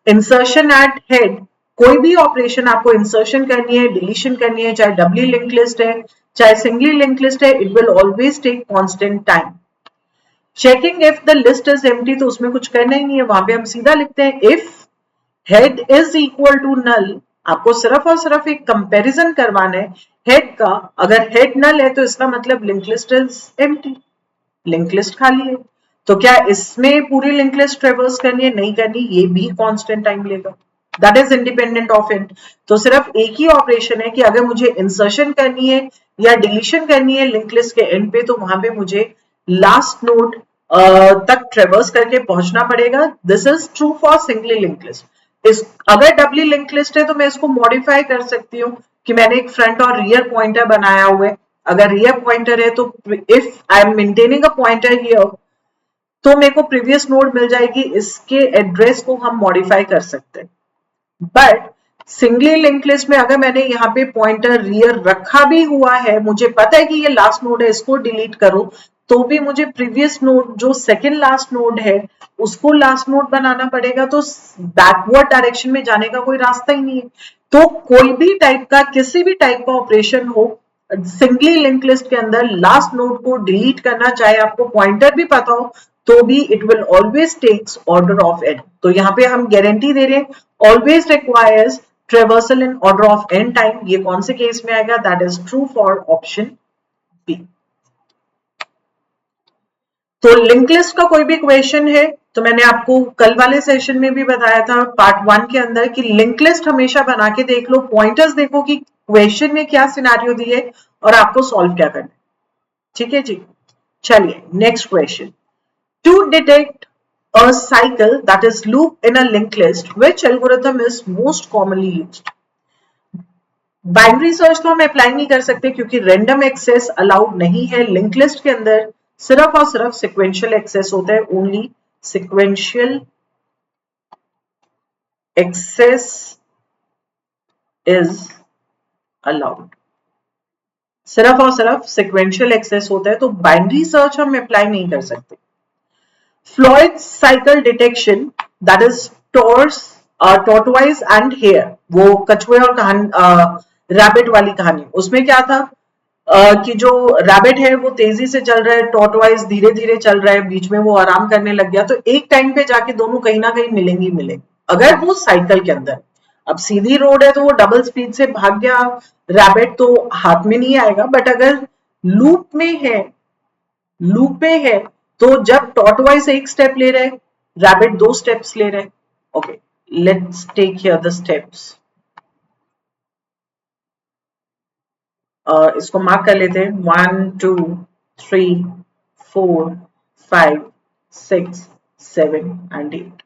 Speaker 1: Insertion eight head, कोई भी ऑपरेशन आपको इंसर्शन करनी है, डिलीशन करनी है, चाहे डबली लिंक लिस्ट है चाहे सिंगली लिंक लिस्ट है, it will always take constant time. Checking if the list is empty, तो उसमें कुछ करना ही नहीं है, वहां पे हम सीधा लिखते हैं if head is equal to null. आपको सिर्फ और सिर्फ एक कंपैरिजन करवाना है हेड का, अगर हेड नल है तो इसका मतलब link list is empty, link list खाली है। तो क्या इसमें पूरी लिंक लिस्ट ट्रेवर्स करनी है, नहीं करनी, ये भी कांस्टेंट टाइम लेगा, that is independent of and. तो सिर्फ एक ही ऑपरेशन है कि अगर मुझे इंसर्शन करनी है या डिलीशन करनी है लिंक लिस्ट के एंड पे, तो वहां पे मुझे लास्ट नोड तक ट्रेवर्स करके पहुंचना पड़ेगा। This is true for singly link list. इस अगर डबली लिंक लिस्ट है तो मैं इसको मॉडिफाई कर सकती हूँ कि मैंने एक फ्रंट और रियर पॉइंटर बनाया हुआ है। अगर रियर पॉइंटर है तो if I am maintaining a pointer here तो मेरे को प्रीवियस नोड मिल जाएगी, इसके एड्रेस को हम मॉडिफाई कर सकते हैं। बट सिंगली लिंक लिस्ट में अगर मैंने यहाँ पे पॉइंटर रियर रखा भी हुआ है, मुझे पता है कि ये लास्ट नोड है, इसको डिलीट करो, तो भी मुझे प्रीवियस नोड जो सेकंड लास्ट नोड है उसको लास्ट नोड बनाना पड़ेगा। तो बैकवर्ड डायरेक्शन में जाने का कोई रास्ता ही नहीं है। तो कोई भी टाइप का किसी भी टाइप का ऑपरेशन हो सिंगली लिंक लिस्ट के अंदर लास्ट नोड को डिलीट करना, चाहे आपको पॉइंटर भी पता हो तो भी it will always takes order of n। तो यहाँ पे हम गारंटी दे रहे हैं always requires traversal in order of n time. ये कौन से केस में आएगा? That is true for option B. तो लिंक लिस्ट का कोई भी क्वेश्चन है तो मैंने आपको कल वाले सेशन में भी बताया था पार्ट 1 के अंदर कि लिंक लिस्ट हमेशा बना के देख लो, पॉइंटर्स देखो कि क्वेश्चन में क्या सिनेरियो दिए और आपको सॉल्व क्या करना है। ठीक है जी, चलिए next question. To detect a cycle that is loop in a linked list, which algorithm is most commonly used? Binary search तो हम अप्लाई नहीं कर सकते क्योंकि रैंडम एक्सेस अलाउड नहीं है लिंक लिस्ट के अंदर, सिर्फ और सिर्फ सिक्वेंशियल एक्सेस होता है। Only sequential access is allowed, सिर्फ और सिर्फ सिक्वेंशियल एक्सेस होता है, तो बाइनरी सर्च हम अप्लाई नहीं कर सकते। Floyd's cycle detection, that is tortoise and hare, वो कछुए और कहानी रैबिट वाली कहानी, उसमें क्या था कि जो रैबिट है वो तेजी से चल रहा है, टॉर्टवाइज धीरे धीरे चल रहा है, बीच में वो आराम करने लग गया, तो एक टाइम पे जाके दोनों कहीं ना कहीं मिलेंगे मिलेंगे अगर वो साइकिल के अंदर। अब सीधी रोड है तो वो डबल स्पीड से भाग गया रैबिट तो हाथ में नहीं आएगा, बट अगर लूप में है, लूप में है तो जब टॉर्टवाइज एक स्टेप ले रहे रैबिट 2 स्टेप्स ले रहे। Okay, let's take here the steps. इसको मार्क कर लेते हैं 1 2 3 4 5 6 7 एंड 8।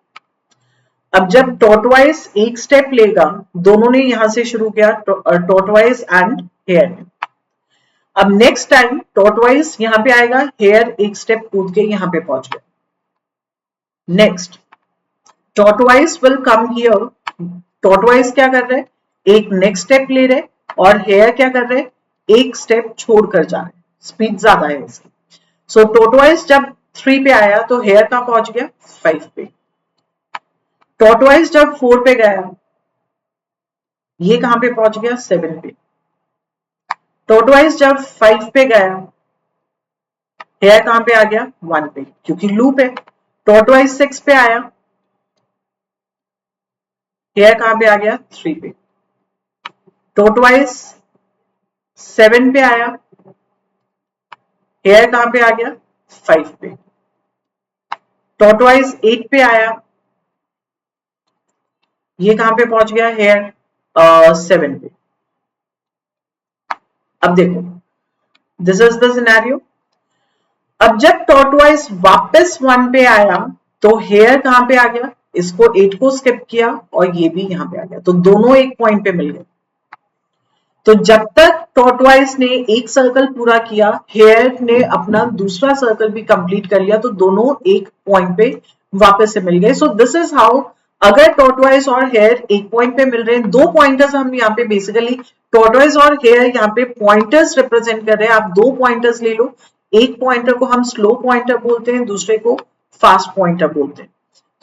Speaker 1: अब जब टॉर्टवाइज एक स्टेप लेगा, दोनों ने यहां से शुरू किया, टॉर्टवाइज एंड हेयर ने। अब नेक्स्ट टाइम टॉर्टवाइज यहां पे आएगा, हेयर एक स्टेप कूद के यहां पे पहुंच गया। Next tortoise will come here, tortoise क्या कर रहे हैं, एक नेक्स्ट स्टेप ले रहे, और हेयर क्या कर रहे हैं, एक स्टेप छोड़कर जा रहे, स्पीड ज्यादा है इसकी। सो टॉर्टवाइज जब 3 पे आया तो हेयर कहां पहुंच गया, 5 पे। टॉर्टवाइज जब 4 पे गया, ये कहां पे पहुंच गया, 7 पे। टॉर्टवाइज जब 5 पे गया, हेयर कहां पे आ गया, 1 पे, क्योंकि लूप है। टॉर्टवाइज 6 पे आया, हेयर कहां पे आ गया, 3 पे। टॉर्टवाइज 7 पे आया, हेयर कहां पे आ गया, 5 पे। टॉर्टवाइज 8 पे आया, ये कहां पे पहुंच गया, हेयर 7 पे। अब देखो, दिस इज द सिनेरियो। अब जब टॉर्टवाइज वापस 1 पे आया तो हेयर कहां पे आ गया, इसको 8 को स्किप किया और ये भी यहां पे आ गया, तो दोनों एक पॉइंट पे मिल गए। तो जब तक टॉर्टवाइज ने एक सर्कल पूरा किया, हेयर ने अपना दूसरा सर्कल भी कंप्लीट कर लिया, तो दोनों एक पॉइंट पे वापस से मिल गए। सो दिस इज हाउ, अगर टॉर्टवाइज और हेयर एक पॉइंट पे मिल रहे हैं, 2 पॉइंटर्स हम यहाँ पे बेसिकली टॉर्टवाइज और हेयर यहाँ पे पॉइंटर्स रिप्रेजेंट कर रहे हैं। आप 2 पॉइंटर्स ले लो, एक पॉइंटर को हम स्लो पॉइंटर बोलते हैं, दूसरे को फास्ट पॉइंटर बोलते हैं।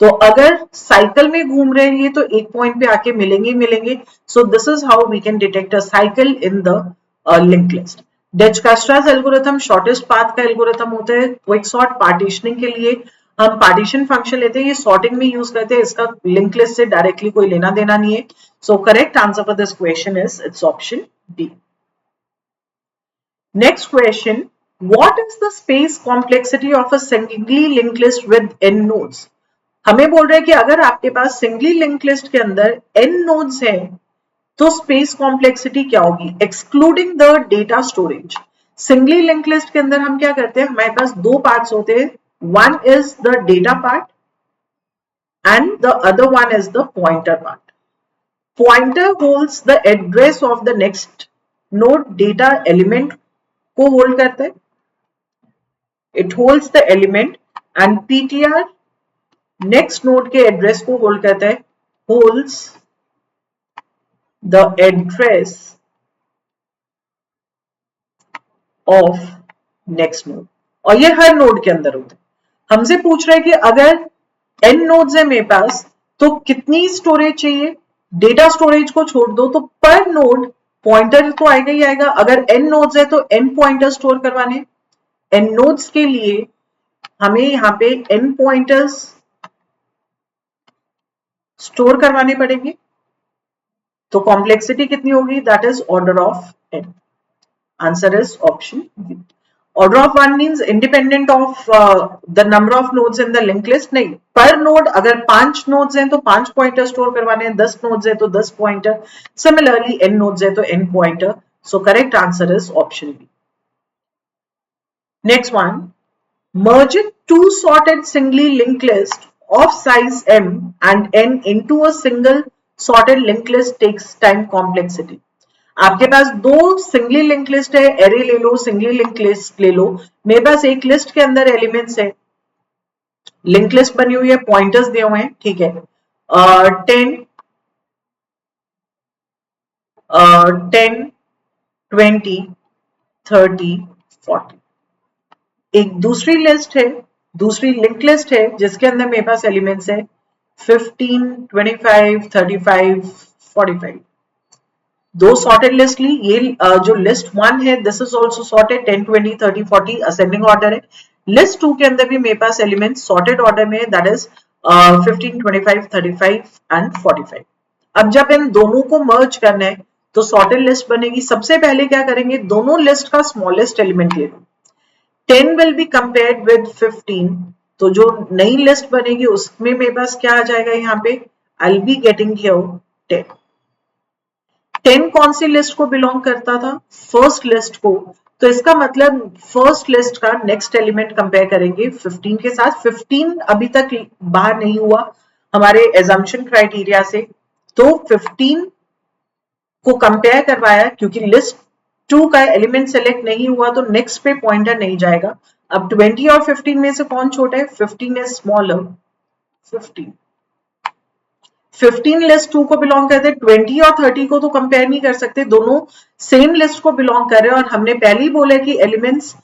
Speaker 1: तो अगर साइकिल में घूम रहे हैं तो एक पॉइंट पे आके मिलेंगे मिलेंगे। So this is how we can detect a cycle in the link list. Dijkstra's algorithm shortest path का एल्गोरिथम होता है। क्विक सॉर्ट पार्टीशनिंग के लिए हम पार्टीशन फंक्शन लेते हैं, ये सॉर्टिंग में यूज करते हैं, इसका लिंक लिस्ट से डायरेक्टली कोई लेना देना नहीं है। So correct answer for this question is it's option D. Next question, what is the space complexity of a singly link list with n nodes? हमें बोल रहे हैं कि अगर आपके पास सिंगली लिंक लिस्ट के अंदर n नोड्स हैं तो स्पेस कॉम्प्लेक्सिटी क्या होगी, excluding the data storage. Singly link list के अंदर हम क्या करते हैं, हमारे पास 2 पार्ट्स होते हैं, one is the data part and the other one is the pointer part. Pointer holds the address of the next node, data element को hold करता है, it holds the element, and ptr next node के address को hold करता है, holds the address of next node. और ये हर नोड के अंदर होता है। हमसे पूछ रहा है कि अगर n नोड्स है मेरे पास तो कितनी स्टोरेज चाहिए, डेटा स्टोरेज को छोड़ दो तो पर नोड पॉइंटर तो आएगा ही आएगा। अगर n नोड्स है तो n पॉइंटर स्टोर करवाने, n नोड्स के लिए हमें यहाँ पे n पॉइंटर्स स्टोर करवाने पड़ेंगे, तो कॉम्प्लेक्सिटी कितनी होगी, that is order of n. Answer is option B. Order of 1 means independent of the number of nodes in the link list, नहीं, पर नोड अगर 5 नोड्स हैं तो 5 पॉइंटर स्टोर करवाने हैं, 10 नोड्स है तो 10 पॉइंटर, सिमिलरली n नोड्स है तो n pointer. So correct answer is option B. Next one, merging two sorted singly linked list of size m and n into a single sorted linked list takes time complexity. आपके पास दो सिंगली लिंक लिस्ट है, एरे ले लो, सिंगली लिंक लिस्ट ले लो, मेरे पास एक लिस्ट के अंदर एलिमेंट्स है, लिंक लिस्ट बनी हुई है, पॉइंटर्स दिए हुए हैं, ठीक है, 10 20 30 40. एक दूसरी लिस्ट है, दूसरी लिंक लिस्ट है जिसके अंदर मेरे पास एलिमेंट्स है 15 25 35 45. दो सॉर्टेड लिस्ट ली, ये जो लिस्ट 1 है this is also sorted, 10 20 30 40 ascending order है. लिस्ट 2 के अंदर भी मेरे पास एलिमेंट्स सॉर्टेड ऑर्डर में, दैट इज 15 25 35 एंड 45. अब जब इन दोनों को मर्ज करना है तो सॉर्टेड लिस्ट बनेगी. सबसे पहले क्या करेंगे, दोनों लिस्ट का स्मॉलेस्ट एलिमेंट ले लो. 10 will be compared with 15, तो जो नई लिस्ट बनेगी उसमें मेरे पास क्या आ जाएगा, यहाँ पे I'll be getting here 10. 10 कौन सी लिस्ट को बिलोंग करता था, फर्स्ट लिस्ट को, तो इसका मतलब फर्स्ट लिस्ट का नेक्स्ट एलिमेंट कंपेयर करेंगे 15 के साथ. 15 अभी तक बाहर नहीं हुआ हमारे एजम्पशन क्राइटेरिया से, तो 15 को कंपेयर करवाया, क्योंकि लिस्ट 2 का एलिमेंट सेलेक्ट नहीं हुआ तो नेक्स्ट पे पॉइंटर नहीं जाएगा. अब 20 और 15 में से कौन छोटा है, 15 इज स्मॉलर. 15 लिस्ट 2 को बिलोंग करते हैं, 20 और 30 को तो कंपेयर नहीं कर सकते, दोनों सेम लिस्ट को बिलोंग कर रहे हैं और हमने पहले ही बोला कि एलिमेंट्स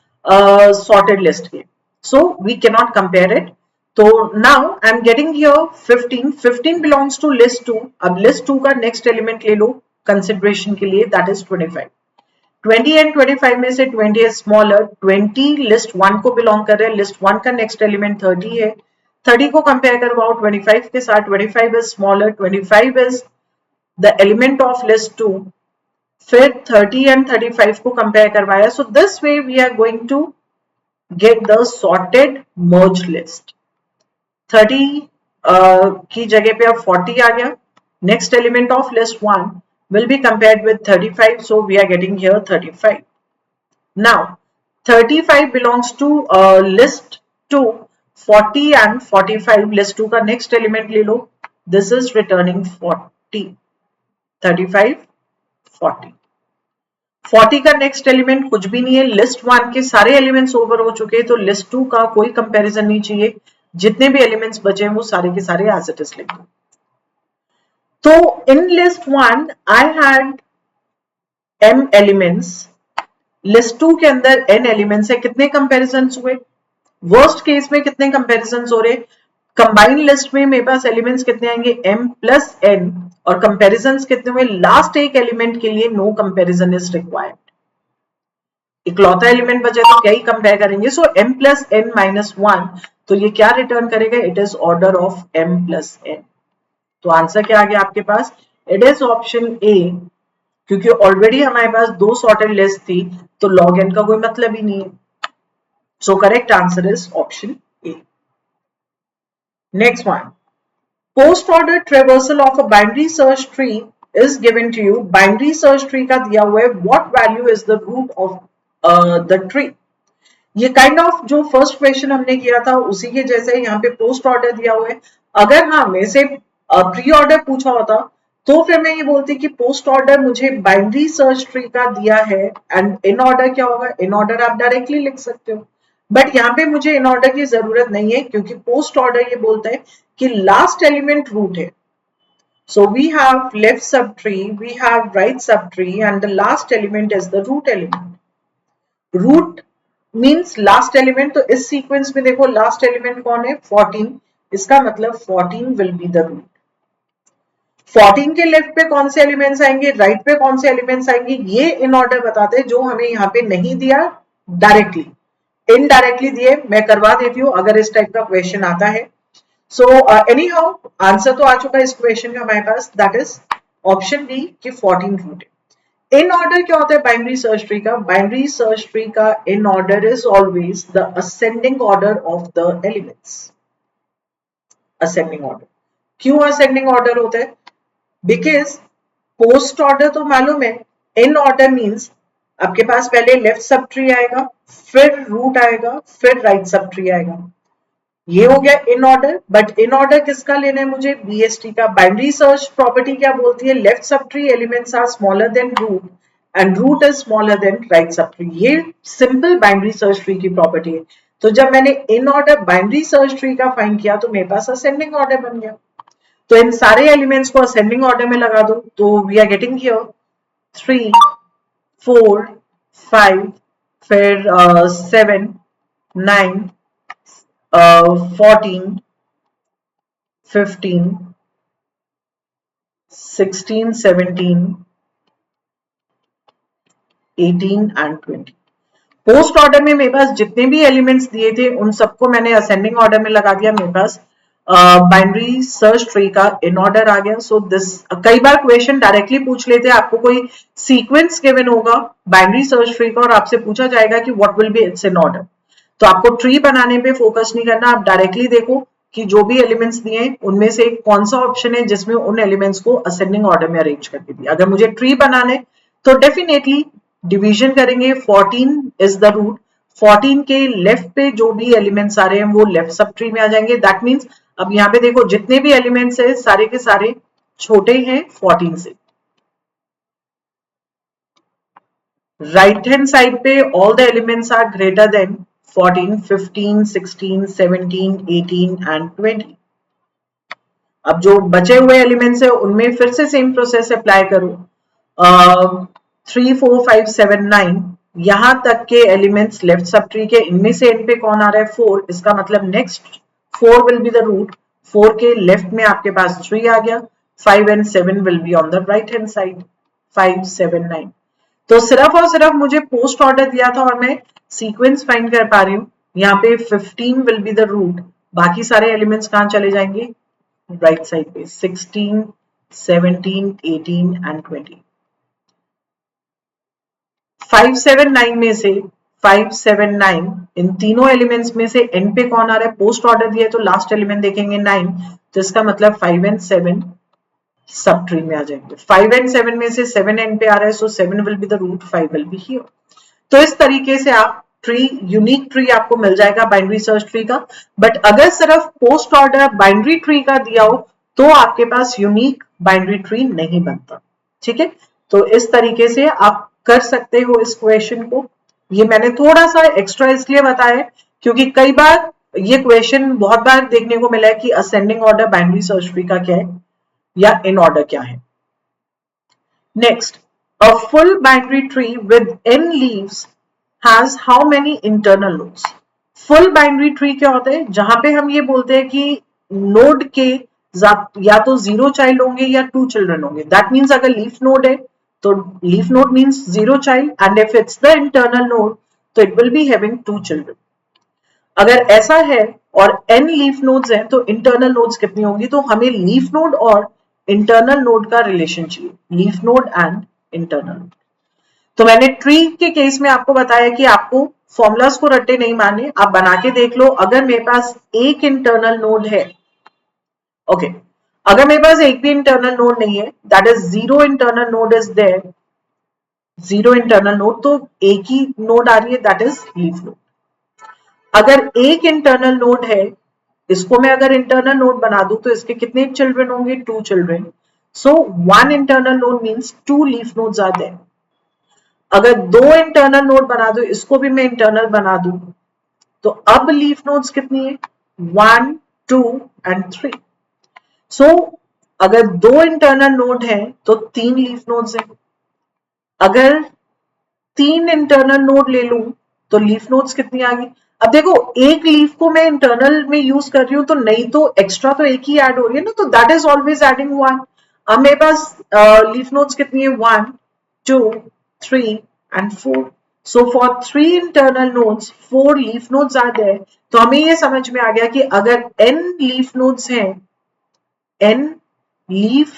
Speaker 1: सॉर्टेड लिस्ट के, so we can not compare it. तो now I am getting here 15 belongs to list 2. अब लिस्ट 2 का नेक्स्ट एलिमेंट ले लो कंसिडरेशन के लिए, दैट इज 25. 20 एंड 25 में से 20 is smaller. 20 लिस्ट 1 को बिलोंग कर रहे हैं, लिस्ट 1 का नेक्स्ट एलिमेंट 30 है. 30 को कंपेयर करवाओ 25 के साथ, 25 is smaller. 25 is the element of list 2. फिर 30 एंड 35 को कंपेयर करवाया. So this way we are going to get the sorted merge list. 30 की जगह पे अब 40 आ गया. Next element of list 1 will be compared with 35, so we are getting here 35. Now 35 belongs to list 2, 40 and 45 list 2 का next element ले लो, this is returning 40. 35 40. 40 का next element कुछ भी नहीं है, list 1 के सारे elements over हो चुके हैं, तो list 2 का कोई comparison नहीं चाहिए, जितने भी elements बचे हैं वो सारे के सारे as it is लिख दो. तो in list 1 I had m elements, list 2 के अंदर n elements है. कितने comparisons हुए, वर्स्ट केस में कितने comparisons हो रहे, कंबाइंड लिस्ट में मेरे पास एलिमेंट्स कितने आएंगे, m प्लस n, और कंपैरिजंस कितने हुए, लास्ट एक एलिमेंट के लिए नो कंपैरिजन इज रिक्वायर्ड. इकलौता एलिमेंट बचे तो क्या ही कंपेयर करेंगे. सो m प्लस n माइनस 1, तो ये क्या रिटर्न करेगा, it is order of m plus n. तो आंसर क्या आ गया आपके पास, इट इज ऑप्शन ए, क्योंकि ऑलरेडी हमारे पास दो सॉर्टेड लिस्ट थी तो log n का कोई मतलब ही नहीं है. So correct answer is option A. Next one, post order traversal of a binary search tree is given to you. Binary search tree का दिया हुआ है, what value is the root of the tree. ये काइंड ऑफ जो फर्स्ट क्वेश्चन हमने किया था उसी के जैसे यहाँ पे पोस्ट ऑर्डर दिया हुआ है। अगर हाँ मेरे से प्री ऑर्डर पूछा होता तो फिर मैं ये बोलती कि पोस्ट ऑर्डर मुझे बाइनरी सर्च ट्री का दिया है एंड इन ऑर्डर क्या होगा, इन ऑर्डर आप डायरेक्टली लिख सकते हो। बट यहाँ पे मुझे इन ऑर्डर की जरूरत नहीं है क्योंकि पोस्ट ऑर्डर ये बोलता है कि लास्ट एलिमेंट रूट है। So we have left subtree, we have right subtree, and the last element is the root element. Root means last element, तो इस सीक्वेंस में देखो लास्ट एलिमेंट कौन है 14, इसका मतलब 14 will be the root। 14 के लेफ्ट पे कौन से एलिमेंट्स आएंगे, राइट पे कौन से एलिमेंट्स आएंगे, ये इन ऑर्डर बताते हैं जो हमें यहाँ पे नहीं दिया डायरेक्टली, इनडायरेक्टली दिए। मैं करवा देती हूँ अगर इस टाइप का क्वेश्चन आता है। सो एनी हाउ आंसर तो आ चुका है इस क्वेश्चन का हमारे पास, दैट इज ऑप्शन डी कि 14 रूट है। इन ऑर्डर क्या होता है बाइनरी सर्च ट्री का, बाइनरी सर्च ट्री का in order is always the ascending order of the elements. Ascending order क्यों असेंडिंग ऑर्डर होता है, बिकॉज पोस्ट ऑर्डर तो मालूम है, इन ऑर्डर मीन्स आपके पास पहले लेफ्ट सब ट्री आएगा, फिर रूट आएगा, फिर राइट सब ट्री आएगा। ये हो गया in order. But in order किसका लेना है मुझे, बीएसटी का। बाइनरी सर्च प्रॉपर्टी क्या बोलती है, left sub tree elements are smaller than root and root is smaller than right sub tree. ये सिंपल बाइनरी सर्च ट्री की प्रॉपर्टी है। तो जब मैंने in order binary search tree का फाइंड किया तो मेरे पास असेंडिंग ऑर्डर बन गया। तो इन सारे एलिमेंट्स को असेंडिंग ऑर्डर में लगा दो तो वी आर गेटिंग हियर 3 4 5 फिर 7 9 14 15 16 17 18 एंड 20। पोस्ट ऑर्डर में मेरे पास जितने भी एलिमेंट्स दिए थे उन सबको मैंने असेंडिंग ऑर्डर में लगा दिया। मेरे पास बाइनरी सर्च ट्री का इन ऑर्डर आ गया। सो दिस कई बार क्वेश्चन डायरेक्टली पूछ लेते हैं, आपको कोई सीक्वेंस गिवन होगा बाइनरी सर्च ट्री का और आपसे पूछा जाएगा कि what will be it's in order. तो आपको ट्री बनाने पे फोकस नहीं करना, आप डायरेक्टली देखो कि जो भी एलिमेंट्स दिए हैं उनमें से कौन सा ऑप्शन है जिसमें उन एलिमेंट्स को असेंडिंग ऑर्डर में अरेंज करके दिया। अगर मुझे ट्री बनाने तो डेफिनेटली डिवीजन करेंगे, 14 इज द रूट, 14 के लेफ्ट पे जो भी एलिमेंट्स आ रहे हैं वो लेफ्ट सब ट्री में आ जाएंगे। दैट मीन्स अब यहाँ पे देखो जितने भी एलिमेंट्स है सारे के सारे छोटे हैं 14 से। राइट हैंड साइड पे all the elements are greater than 14 15 16 17 18 and 20। अब जो बचे हुए एलिमेंट्स है उनमें फिर से सेम प्रोसेस अप्लाई करो। 3 4 5 7 9 यहां तक के एलिमेंट्स लेफ्ट सब ट्री के, इनमें से एंड पे कौन आ रहा है 4, इसका मतलब next 4 will be the root. 4 के लेफ्ट में आपके पास 3 आ गया, 5 and 7 will be on the right hand side, 5 7 9। तो सिर्फ और सिर्फ मुझे पोस्ट ऑर्डर दिया था और मैं सीक्वेंस फाइंड कर पा रही हूँ। यहाँ पे 15 विल बी द रूट, बाकी सारे एलिमेंट्स कहाँ चले जाएंगे राइट साइड पे, 16 17 18 एंड 20। 5 7 9 में से 5 7 9 इन तीनों एलिमेंट्स में से एंड पे कौन आ रहा है, पोस्ट ऑर्डर दिया है तो लास्ट एलिमेंट देखेंगे 9, तो इसका मतलब 5 एंड 7 सब ट्री में आ जाएंगे। 5 एंड 7 में से 7 एंड पे आ रहा है, so 7 will be the root, 5 will be here. तो इस तरीके से आप ट्री, यूनिक ट्री आपको मिल जाएगा बाइनरी सर्च ट्री का। बट अगर सिर्फ पोस्ट ऑर्डर बाइनरी ट्री का दिया हो तो आपके पास यूनिक बाइनरी ट्री नहीं बनता। ठीक है, तो इस तरीके से आप कर सकते हो इस क्वेश्चन को। ये मैंने थोड़ा सा एक्स्ट्रा इसलिए बताया क्योंकि कई बार ये क्वेश्चन बहुत बार देखने को मिला है कि ascending order binary search tree का क्या है या इन ऑर्डर क्या है। Next, a full binary tree with n leaves has how many internal nodes. Full binary tree क्या होता है, जहां पे हम ये बोलते हैं कि नोड के या तो 0 चाइल्ड होंगे या 2 चिल्ड्रन होंगे। दैट मीन्स अगर लीफ नोड है तो leaf node means 0 child and if it's the internal node तो it will be having 2 children. अगर ऐसा है और n लीफ नोड्स हैं तो इंटरनल नोड्स कितनी होंगी, तो हमें लीफ नोड और इंटरनल नोड का रिलेशन चाहिए, लीफ नोड एंड इंटरनल। तो मैंने ट्री के केस में आपको बताया कि आपको फॉर्मूलाज को रट्टे नहीं मारने, आप बना के देख लो। अगर मेरे पास एक इंटरनल नोड है, ओके, अगर मेरे पास एक भी इंटरनल नोड नहीं है, that is 0 internal node is there, 0 internal node, तो एक ही नोड आ रही है, दैट इज लीफ नोड। अगर एक इंटरनल नोड है, इसको मैं अगर इंटरनल नोड बना दूं तो इसके कितने चिल्ड्रन होंगे? 2 children. So 1 internal node means 2 leaf nodes are there. अगर 2 इंटरनल नोड बना दो, इसको भी मैं इंटरनल बना दूं, तो अब लीफ नोड्स कितनी है? 1, 2 एंड 3. सो अगर 2 इंटरनल नोड है तो 3 लीफ नोड्स है. अगर 3 इंटरनल नोड ले लूं तो लीफ नोड्स कितनी आ गई? अब देखो, एक लीफ को मैं इंटरनल में यूज कर रही हूं तो नहीं तो एक्स्ट्रा तो एक ही ऐड हो रही है ना, तो दैट इज ऑलवेज एडिंग 1. अब मेरे पास लीफ नोड्स कितनी है? 1, 2, 3 and 4. So for 3 internal nodes 4 leaf nodes are there. तो हमें ये समझ में आ गया कि अगर n लीफ नोड्स हैं, n लीफ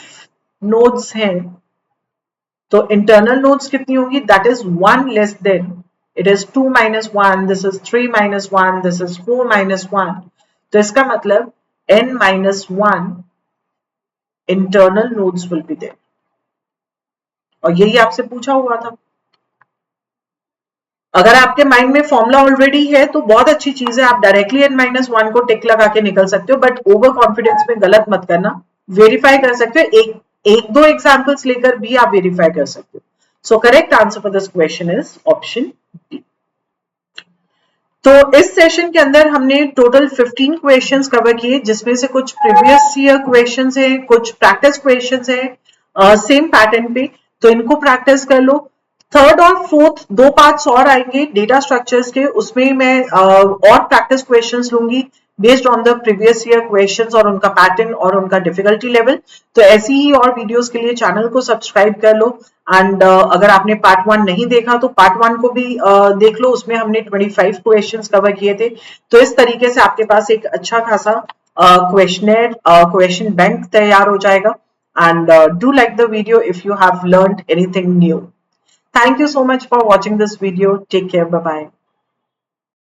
Speaker 1: नोड्स हैं, तो इंटरनल नोड्स कितनी होंगी? That is 1 less than. It is 2 minus 1, this is 3 minus 1, this is 4 minus 1. तो इसका मतलब n minus 1 internal nodes will be there. और यही आपसे पूछा हुआ था. अगर आपके माइंड में फॉर्मूला ऑलरेडी है तो बहुत अच्छी चीज है, आप डायरेक्टली n minus 1 को टिक लगा के निकल सकते हो, बट ओवर कॉन्फिडेंस में गलत मत करना. वेरीफाई कर सकते हो, एक दो एग्जाम्पल्स लेकर भी आप वेरीफाई कर सकते हो. सो correct answer for this question is option D. तो इस सेशन के अंदर हमने टोटल 15 क्वेश्चंस कवर किए, जिसमें से कुछ प्रीवियस ईयर क्वेश्चंस हैं, कुछ प्रैक्टिस क्वेश्चंस हैं सेम पैटर्न पे, तो इनको प्रैक्टिस कर लो. थर्ड और फोर्थ 2 पार्ट्स और आएंगे डेटा स्ट्रक्चर्स के, उसमें मैं और प्रैक्टिस क्वेश्चंस लूंगी based on the previous year questions और उनका पैटर्न और उनका डिफिकल्टी लेवल. तो ऐसी ही और वीडियोस के लिए चैनल को सब्सक्राइब कर लो. एंड अगर आपने पार्ट 1 नहीं देखा तो पार्ट 1 को भी देख लो, उसमें हमने 25 क्वेश्चंस कवर किए थे. तो इस तरीके से आपके पास एक अच्छा खासा क्वेश्चन बैंक तैयार हो जाएगा. And do like the video if you have learned anything new. Thank you so much for watching this video. Take care. Bye bye.